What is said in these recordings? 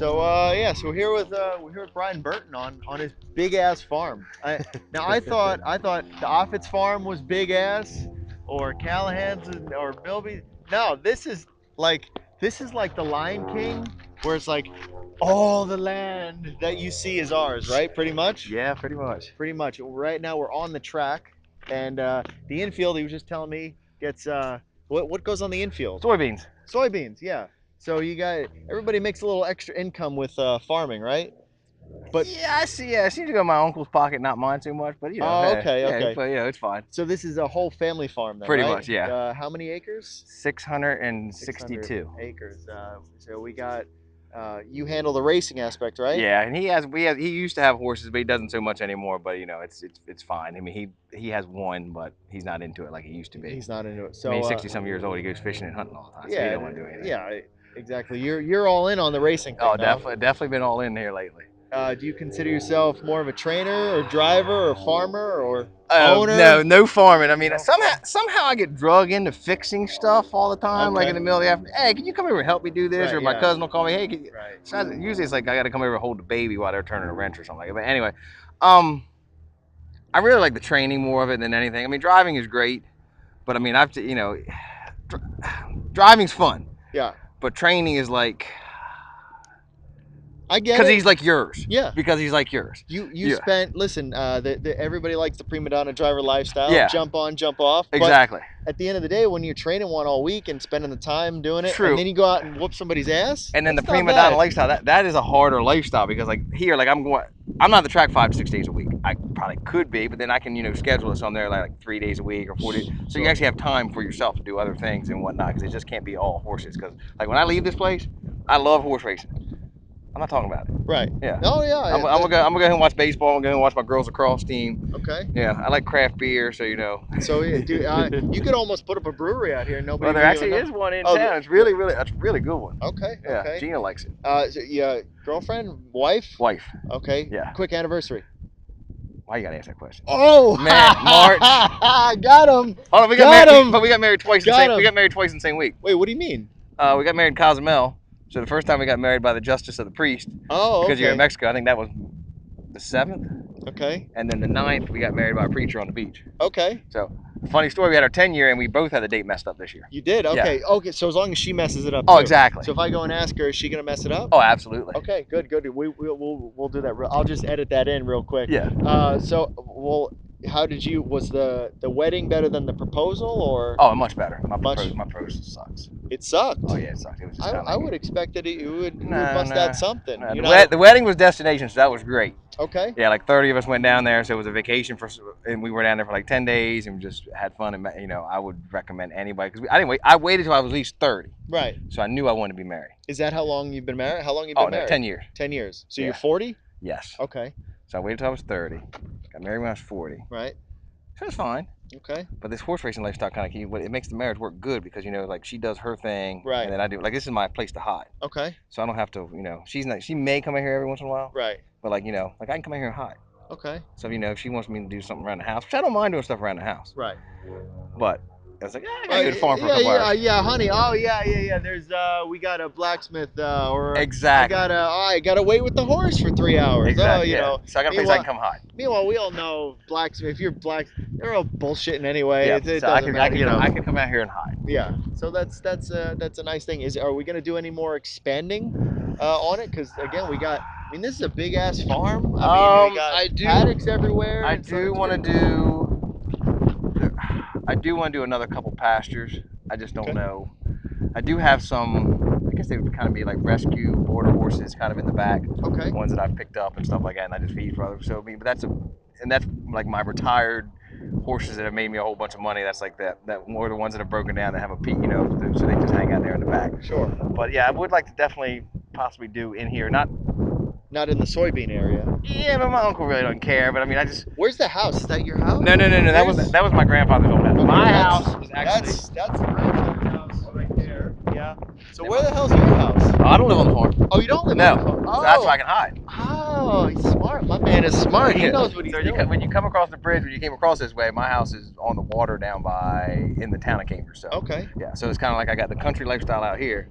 Yeah, so we're here with Brian Burton on his big ass farm. I thought the Offit's farm was big ass, or Callahan's or Milby. No, like this is like the Lion King, where it's like all the land that you see is ours, right? Pretty much. Yeah, pretty much. Pretty much. Right now we're on the track, and the infield. He was just telling me gets what goes on the infield? Soybeans. Soybeans, yeah. So you got everybody makes a little extra income with farming, right? But Yeah, I see. Yeah, it seems to go in my uncle's pocket, not mine too much. But oh, hey, okay, yeah, okay. but it's fine. So this is a whole family farm then, Pretty right? much, yeah. How many acres? 662. Acres. So we got you handle the racing aspect, right? Yeah, and he used to have horses, but he doesn't so much anymore. But it's fine. I mean, he has one, but he's not into it like he used to be. He's not into it. I So mean, he's 60 some years old. He goes fishing and hunting all the time. So he don't want to do anything. yeah, exactly. You're all in on the racing thing. Oh, definitely been all in here lately. Do you consider yourself more of a trainer or driver or farmer or owner? No farming. I mean, somehow I get drug into fixing stuff all the time. Like Okay. in the middle of the afternoon, hey, can you come over and help me do this? Right, Or my yeah. cousin will call me, hey, can you? Right. So usually it's like I got to come over and hold the baby while they're turning a wrench or something like that. But anyway, I really like the training more of it than anything. I mean, driving is great, but I mean, driving's fun. Yeah. But training is like, I get it. because he's like yours. Yeah. Because he's like yours. You spent listen. Everybody likes the prima donna driver lifestyle. Yeah. Jump on, jump off. Exactly. But at the end of the day, when you're training one all week and spending the time doing it, True. and then you go out and whoop somebody's ass, And then the that's not prima bad. donna lifestyle, that is a harder lifestyle because like here, like I'm not at the track 5 to 6 days a week. I probably could be, but then I can schedule it so I'm there like 3 days a week or 4 days. So you actually have time for yourself to do other things and whatnot because it just can't be all horses. Because like when I leave this place, I love horse racing. I'm not talking about it. Right. Yeah. Oh yeah. I'm gonna go ahead and watch baseball. I'm gonna go ahead and watch my girls lacrosse team. Okay. Yeah, I like craft beer, so So yeah, dude, you could almost put up a brewery out here. And nobody. Well, there would actually even is know. one in Oh, town. It's that's a really good one. Okay. Yeah, Okay. Gina likes it. So, yeah, girlfriend, wife. Wife. Okay. Yeah. Quick anniversary. Why you gotta ask that question? Oh, Man, March. Got him. Hold on, we Got got married, him. but we got married twice. We got married twice in the same week. Wait, what do you mean? We got married in Cozumel. So the first time we got married by the justice of the priest. Oh, okay. Because you're in Mexico. I think that was the 7th. Okay. And then the 9th, we got married by a preacher on the beach. Okay. So, funny story, we had our 10-year and we both had the date messed up this year. You did? Okay. Yeah. Okay. So as long as she messes it up. Oh, too. exactly. So if I go and ask her, is she gonna mess it up? Oh, absolutely. Okay. Good. Good. We'll do that. I'll just edit that in real quick. Yeah. How did you? Was the wedding better than the proposal, or? Oh, much better. My proposal sucks. It sucked. Oh yeah, it sucked. It was just I would expect that you would must nah. add something. The wedding was destination, so that was great. Okay. Yeah, like 30 of us went down there, so it was a vacation and we were down there for like 10 days and we just had fun. And I would recommend anybody because I waited till I was at least 30. Right. So I knew I wanted to be married. Is that how long you've been married? How long you've been married? 10 years. 10 years. So Yeah. you're 40? Yes. Okay. So I waited till I was 30. Got married when I was 40. Right. So it's fine. Okay. But this horse racing lifestyle kind of it makes the marriage work good because like she does her thing, right? And then I do. Like this is my place to hide. Okay. So I don't have to. She may come in here every once in a while. Right. But like I can come in here and hide. Okay. So if she wants me to do something around the house, which I don't mind doing stuff around the house. Right. But I was like, I gotta go to the farm for a couple hours. Yeah, honey. Oh yeah. There's we got a blacksmith exactly. I gotta wait with the horse for 3 hours. Exactly. So I got a place I can come hide. Meanwhile, we all know blacksmith. If you're they're all bullshitting anyway. Yeah. It so I doesn't can matter, come out here and hide. Yeah. So that's a nice thing. Are we gonna do any more expanding on it? Because again, this is a big ass farm. We got paddocks everywhere. I do want to do another couple pastures. I just don't know. I do have some. I guess they would kind of be like rescue border horses, kind of in the back. Okay. Ones that I've picked up and stuff like that, and I just feed for others. So but that's like my retired horses that have made me a whole bunch of money. That's like that more the ones that have broken down that have a peak, so they just hang out there in the back. Sure. But yeah, I would like to definitely possibly do in here, not in the soybean area. Yeah, but my uncle really doesn't care. But I mean, Where's the house? Is that your house? No. That was my grandfather's old house. My house is actually. That's the grandfather's house right there. Yeah. So where the hell's your house? I don't live on the farm. Oh, you don't live on the farm? No. So that's why I can hide. Oh, he's smart. My man is smart. He knows what he's doing. When you come across the bridge, when you came across this way, my house is on the water down in the town of Cambridge. So. Okay. Yeah. So it's kind of like I got the country lifestyle out here,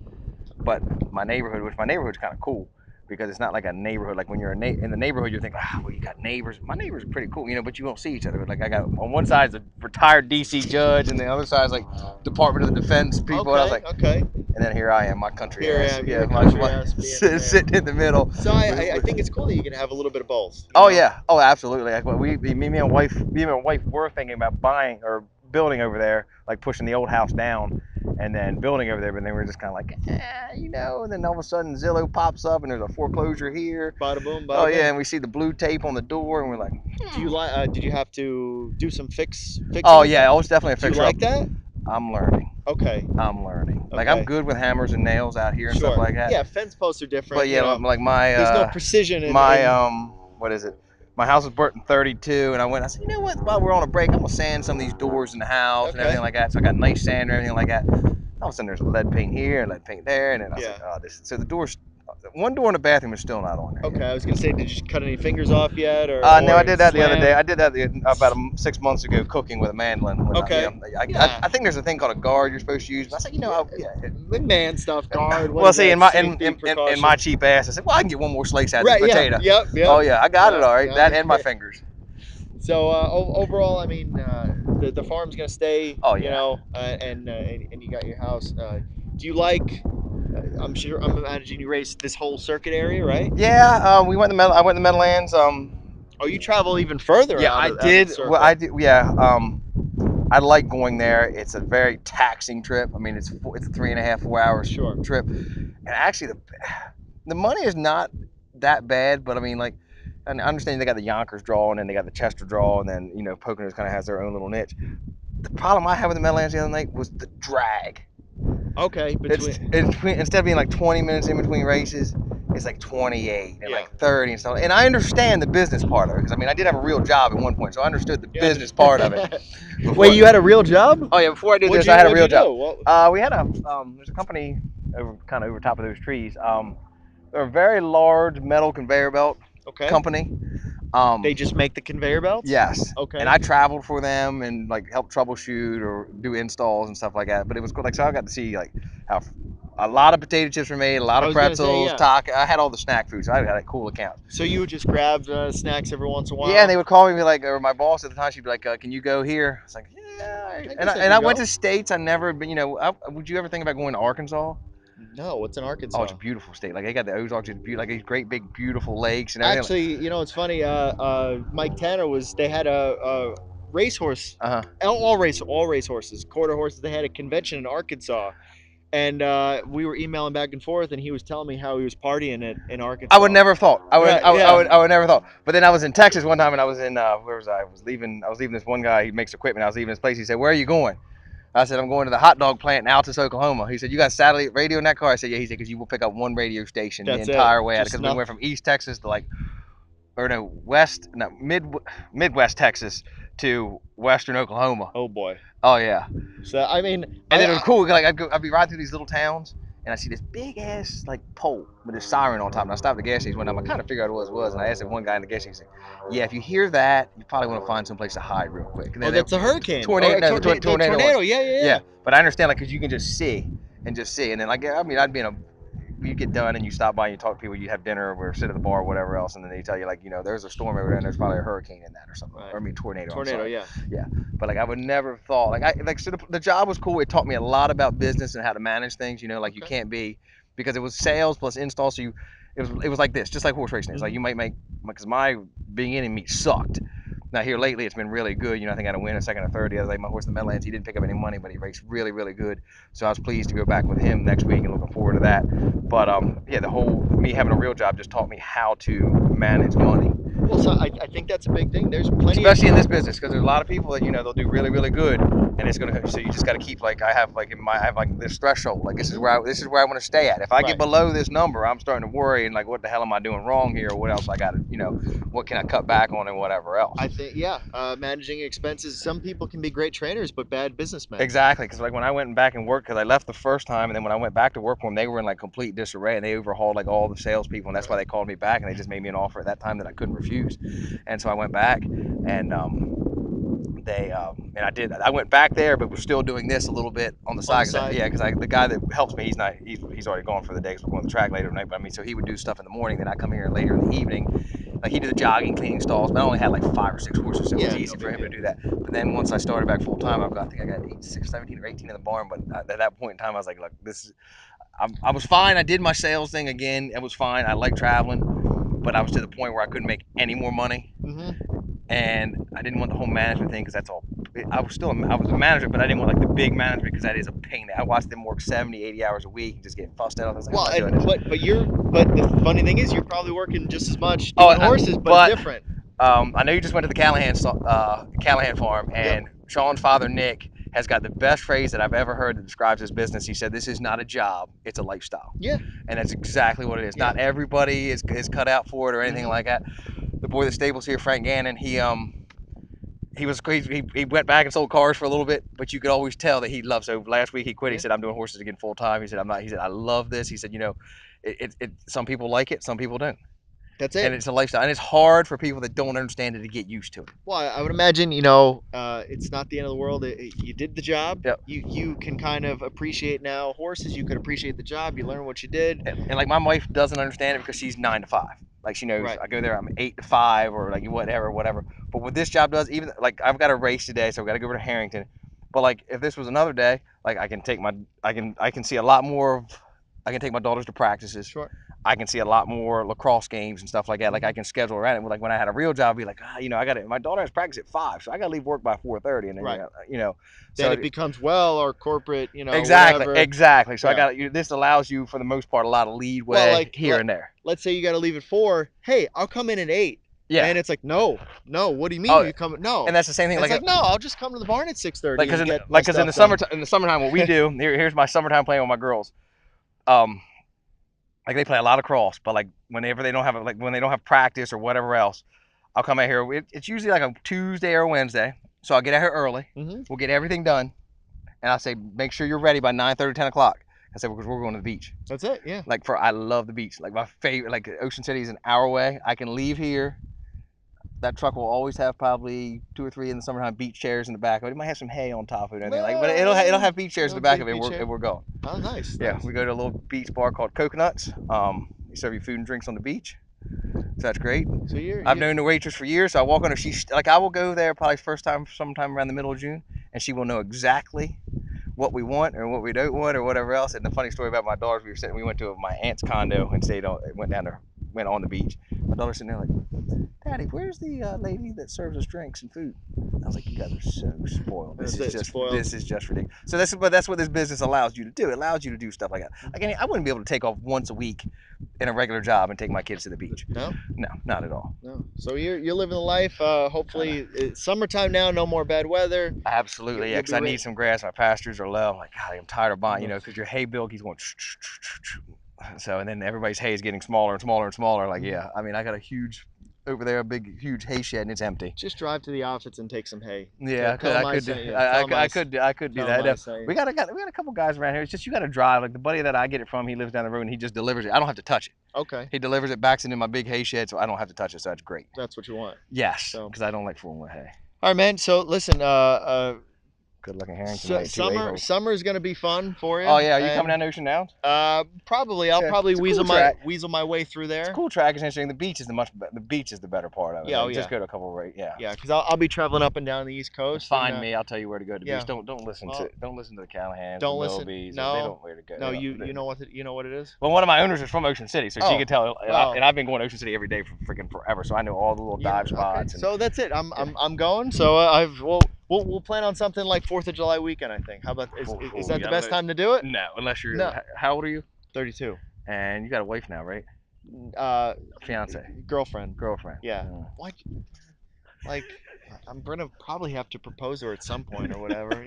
but my neighborhood's kind of cool. because it's not like a neighborhood. Like when you're in the neighborhood, you think, well, you got neighbors. My neighbors are pretty cool, but you won't see each other. Like I got on one side is a retired DC judge, and the other side is like Department of the Defense people. And I was Okay, like, okay. and then here I am, my country Here I ass. am, Yeah, your country ass being in there. sitting in the middle. So I think it's cool that you can have a little bit of both. Oh yeah, oh absolutely. Like me and my wife were thinking about buying or building over there, like pushing the old house down and then building over there, but then we were just kind of like, and then all of a sudden Zillow pops up and there's a foreclosure here. Bada boom, bada Oh boom. yeah, and we see the blue tape on the door and we're like, Do you like? Did you have to do some fixing? oh yeah, it was definitely a Do you fixer. like that? I'm learning. Okay. I'm learning. Like I'm Okay. good with hammers and nails out here and stuff Sure. like that. Yeah, fence posts are different. But yeah, like my there's no precision in what is it? My house was built in 32, and I said, you know what? While we're on a break, I'm gonna sand some of these doors in the house and Okay. everything like that. So I got nice sand and everything like that. All of a sudden, there's lead paint here and lead paint there, and then I was like, oh, this. So the doors, one door in the bathroom is still not on there. Okay, I was gonna say, did you cut any fingers off yet, or? No, I did that the other slam? day. I did that about 6 months ago, cooking with a mandolin. Okay. I think there's a thing called a guard you're supposed to use. But I said, Man stuff, guard. Well, see, in my precautions? cheap ass, I said, well, I can get one more slice out of Right. this potato. Yep. Oh yeah, I got it all right. Yeah. That and my fingers. So overall, I mean, the farm's gonna stay. Oh, yeah. And you got your house. Do you like? I'm imagining you raced this whole circuit area, right? Yeah, we went I went to Meadowlands. Oh, you travel even further. Yeah, out of I did. the circle. Well, I did. Yeah. I like going there. It's a very taxing trip. I mean, it's a 3.5, 4 hours Sure. trip, and actually the money is not that bad. But I mean, like, I understand they got the Yonkers draw and then they got the Chester draw, and then Poconos kind of has their own little niche. The problem I had with the Meadowlands the other night was the drag. Okay. Instead of being like 20 minutes in between races, it's like 28 and Yeah. like 30 and stuff. And I understand the business part of it because I mean I did have a real job at one point, so I understood the business part of it. Wait, you had a real job? Oh yeah, before I did What'd this, I had a what'd real you job. do? We had there's a company over top of those trees. They're a very large metal conveyor belt Okay. company. They just make the conveyor belts? Yes. Okay. And I traveled for them and like helped troubleshoot or do installs and stuff like that. But it was cool. Like so, I got to see like how a lot of potato chips were made, a lot I of was gonna say, pretzels, yeah. taco. I had all the snack foods. So I had a cool account. So you would just grab snacks every once in a while? Yeah, and they would call me and be like, or my boss at the time, she'd be like, "Can you go here?" I was like, "Yeah." And I went to states I never been. Would you ever think about going to Arkansas? No, what's in Arkansas? Oh, it's a beautiful state. Like they got the Ozarks, it's beautiful, like these great big beautiful lakes and everything. Actually, it's funny. Mike Tanner they had a racehorse. Uh-huh. All racehorses, quarter horses. They had a convention in Arkansas, and we were emailing back and forth, and he was telling me how he was partying in Arkansas. I would never have thought. I would never thought. But then I was in Texas one time, and I was in where was I? I was leaving this one guy. He makes equipment. I was leaving his place. He said, "Where are you going?" I said, "I'm going to the hot dog plant in Altus, Oklahoma." He said, "You got satellite radio in that car?" I said, "Yeah." He said, "Because you will pick up one radio station the entire way out." Because we went from East Texas to Midwest Texas to Western Oklahoma. Oh boy. Oh yeah. So I mean, and then it was cool. Like I'd be riding through these little towns, and I see this big ass like pole with a siren on top. And I stopped at the gas station one time. I kind of figured out what it was, and I asked one guy in the gas station, "Yeah, if you hear that, you probably want to find some place to hide real quick." And that's a hurricane. Tornado. Tornado. Yeah. But I understand, like, because you can just see, and then like I'd be in you get done and you stop by and you talk to people, you have dinner or sit at the bar or whatever else, and then they tell you like there's a storm over there and there's probably a hurricane in that or something, right. Or I mean tornado. Yeah. But like I would never have thought so the job was cool. It taught me a lot about business and how to manage things. Like you can't be, because it was sales plus install. So it was like this, just like horse racing. It's like you might make, because my beginning meet sucked. Now here lately it's been really good. I think I had a win a second or third the other day. My horse in the Meadowlands, he didn't pick up any money, but he raced really, really good. So I was pleased to go back with him next week and looking forward to that. But the whole me having a real job just taught me how to manage money. Well, so I think that's a big thing. There's plenty, especially in this business, because there's a lot of people that they'll do really, really good, and it's gonna. So you just got to keep I have this threshold. Like this is where I want to stay at. If I get below this number, I'm starting to worry and like, what the hell am I doing wrong here, or what else I got to, what can I cut back on and whatever else. I think managing expenses. Some people can be great trainers, but bad businessmen. Exactly, because like when I went back and worked, because I left the first time, and then when I went back to work for them, they were in like complete disarray, and they overhauled like all the salespeople, and that's why they called me back, and they just made me an offer at that time that I couldn't refuse. And so I went back, and and I went back there, but was still doing this a little bit on the side. Because the guy that helps me, he's already gone for the day because we're going to the track later tonight. But I mean, so he would do stuff in the morning, then I come here later in the evening. Like he did the jogging, cleaning stalls, but I only had like 5 or 6 horses, so it was easy for him to do that. But then once I started back full time, I think I got 17 or 18 in the barn. But at that point in time, I was like, look, I was fine. I did my sales thing again. It was fine. I like traveling, but I was to the point where I couldn't make any more money. And I didn't want the whole management thing because that's all. I was a manager, but I didn't want like the big management because that is a pain. I watched them work 70, 80 hours a week and just get fussed out. I was like, but the funny thing is you're probably working just as much doing horses, but different. I know you just went to the Callahan farm, and Sean's father Nick has got the best phrase that I've ever heard that describes his business. He said, "This is not a job; it's a lifestyle." Yeah, and that's exactly what it is. Not everybody is cut out for it or anything like that. The boy that stables here, Frank Gannon, he was crazy. He went back and sold cars for a little bit, but you could always tell that he loves. So last week he quit. He said, "I'm doing horses again full time." He said, "I'm not." He said, "I love this." He said, "You know, some people like it, some people don't." That's it. And it's a lifestyle, and it's hard for people that don't understand it to get used to it. Well, I would imagine, it's not the end of the world. You did the job. Yep. You can kind of appreciate now horses. You could appreciate the job. You learn what you did. And like my wife doesn't understand it because she's 9 to 5. Like she knows I go there, I'm 8 to 5 or like whatever. But what this job does, even like I've got a race today, so I've got to go over to Harrington. But like if this was another day, like I can see a lot more of. I can take my daughters to practices. Sure. I can see a lot more lacrosse games and stuff like that. Like I can schedule around it. Like when I had a real job, I'd be like, my daughter has practice at 5, so I got to leave work by 4:30, and then then it becomes or corporate, exactly, whatever. Exactly. So this allows you for the most part a lot of leeway here and there. Let's say you got to leave at 4. Hey, I'll come in at 8. Yeah. And it's like, no. What do you mean you come? No. And that's the same thing. No, I'll just come to the barn at 6:30. Because in the summertime, what we do here's my summertime plan with my girls. Like they play a lot of cross, but like whenever they don't have practice or whatever else, I'll come out here. It's usually like a Tuesday or a Wednesday, so I'll get out here early. We'll get everything done, and I'll say make sure you're ready by 9:30, 10 o'clock. I said because we're going to the beach. That's it. Yeah. I love the beach. Like my favorite. Like Ocean City is an hour away. I can leave here. That truck will always have probably 2 or 3 in the summertime beach chairs in the back of it. It might have some hay on top of it, but it'll have beach chairs in the back of it. And we're going. Oh, nice. Yeah, we go to a little beach bar called Coconuts. They serve you food and drinks on the beach, so that's great. So I've known the waitress for years. So I walk on her. I will go there probably sometime around the middle of June, and she will know exactly what we want or what we don't want or whatever else. And the funny story about my daughters, we went to my aunt's condo and went on the beach. My daughter's sitting there like, Daddy, where's the lady that serves us drinks and food? I was like, you guys are so spoiled. This is just ridiculous. So that's what this business allows you to do. It allows you to do stuff like that. Like I wouldn't be able to take off once a week in a regular job and take my kids to the beach. No, not at all. No. So you're living the life. Hopefully, it's summertime now. No more bad weather. Absolutely, yeah. Because I need some grass. My pastures are low. I'm like, God, I'm tired of buying. Because your hay bill keeps going. So and then everybody's hay is getting smaller and smaller and smaller. Like I mean, I got a huge hay shed and it's empty. Just drive to the office and take some hay. Yeah, I could do that. We got a couple guys around here. It's just you got to drive. Like the buddy that I get it from, he lives down the road and he just delivers it. I don't have to touch it. Okay. He delivers it, backs into my big hay shed, so I don't have to touch it. So that's great. That's what you want. Yes, because I don't like fooling with hay. All right, man. So listen, good looking Harrington. Summer is gonna be fun for you. Oh yeah, are you coming down to Ocean Downs? Probably. I'll probably weasel my way through there. It's a cool track. It's interesting. The beach is the better part of it. Yeah, Just go to a couple Yeah, because I'll be traveling up and down the East Coast. Find me. I'll tell you where to go to the beach. Don't listen to the Callahans. Don't listen. They don't know where to go. No, you know what it is. Well, one of my owners is from Ocean City, so she could tell. And I've been going to Ocean City every day for freaking forever, so I know all the little dive spots. Okay. So that's it. I'm going. So We'll plan on something like 4th of July weekend, I think. How about is that the best time to do it? No, unless you're. No. How old are you? 32. And you got a wife now, right? Fiance. Girlfriend. Yeah. What? Like, I'm gonna probably have to propose her at some point or whatever.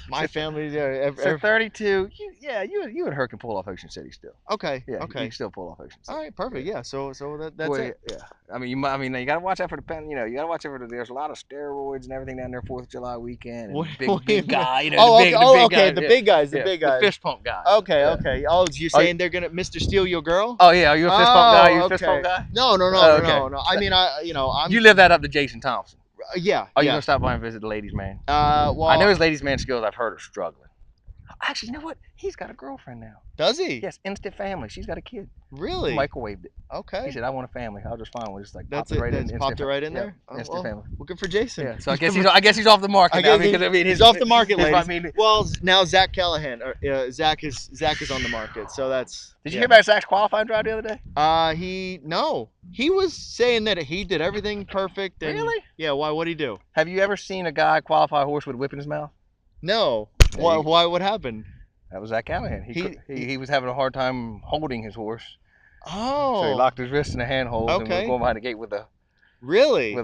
My family. So 32. You and her can pull off Ocean City still. Okay. Yeah. Okay. You can still pull off Ocean City. All right. Perfect. Yeah. So that's it. Yeah. I mean, you gotta watch out for the pen. You gotta watch out for there's a lot of steroids and everything down there 4th of July weekend. And big guy. The big guys. The fist pump guy. Okay. Oh, you're saying they're gonna Mr. Steal your girl? Oh yeah. Are you a fist pump guy? You a fist pump guy? No. I mean, I'm. You live that up to Jason Thompson. Yeah. Are you Yeah. gonna stop by and visit the ladies' man? Well, I know his ladies' man skills. I've heard are struggling. Actually, you know what? He's got a girlfriend now. does he? Yes, instant family. She's got a kid. Really? Microwaved it. Okay. He said, "I want a family. I'll just find one." Just like That's popped it right in. That's Instant popped it right in yeah, there. Oh, instant family. well, good for Jason. Yeah. So I guess he's off the market now. Because I mean, he's off the market, ladies. I mean, well, now Zach Callahan, Zach is on the market. So that's. did you hear about Zach's qualifying drive the other day? He was saying that he did everything perfect. And, Really? Yeah. Why? What'd he do? Have you ever seen a guy qualify a horse with a whip in his mouth? No. Yeah, Why? Why? What happened? That was Zach Callahan. He was having a hard time holding his horse. Oh. So he locked his wrist in a handhold and was Okay. going behind the gate with a Really?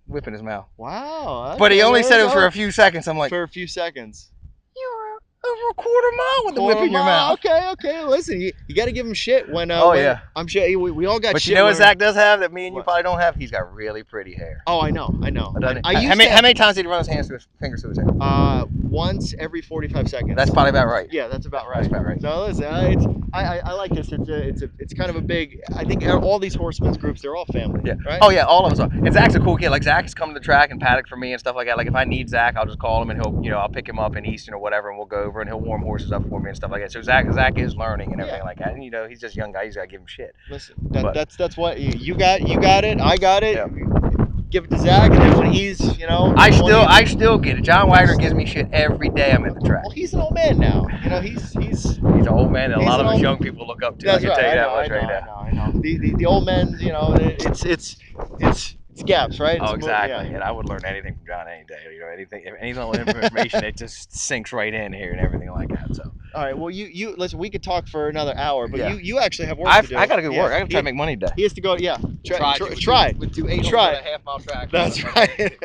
whip in his mouth. Wow. But he okay, only there said you it was for go. a few seconds. I'm like, For a few seconds. you're over a quarter mile with the whip in your mouth. Okay. Listen, you got to give him shit when. Oh, when- yeah. I'm sure we all got But shit. you know what when- Zach does have that me and you What? probably don't have? He's got really pretty hair. Oh, I know. Doesn't I he? used How to many times did he run his hands through his fingers through his hair? once every 45 seconds. That's probably about right. Yeah, that's about right. That's about right. So listen, I like this. It's kind of a big. I think all these horsemen's groups, they're all family. Yeah. Right. Oh yeah, all of us are. And Zach's a cool kid. Like Zach has come to the track and paddock for me and stuff like that. Like if I need Zach, I'll just call him and I'll pick him up in Easton or whatever, and we'll go over and he'll warm horses up for me and stuff like that. So Zach is learning and everything like that. And he's just a young guy. He's got to give him shit. Listen, that's what you got. You got it. I got it. Yeah. Give it to Zach, and then when he's I still get it. John Wagner gives me shit every day I'm at the track. Well, he's an old man now. He's an old man that a he's lot an of us old- young people look up to. That's I can right. tell you that I much right now. I know. The old men, it's gaps, right? Oh, It's exactly. yeah. And I would learn anything from John any day. Any little information, it just sinks right in here and everything like that. So. All right. Well, you listen. We could talk for another hour, but Yeah. you actually have work to do. I got to go Yeah. work. I got to try to make money today. He has to go. Yeah. Try. With 2 8 Try. half-mile tracks. That's right.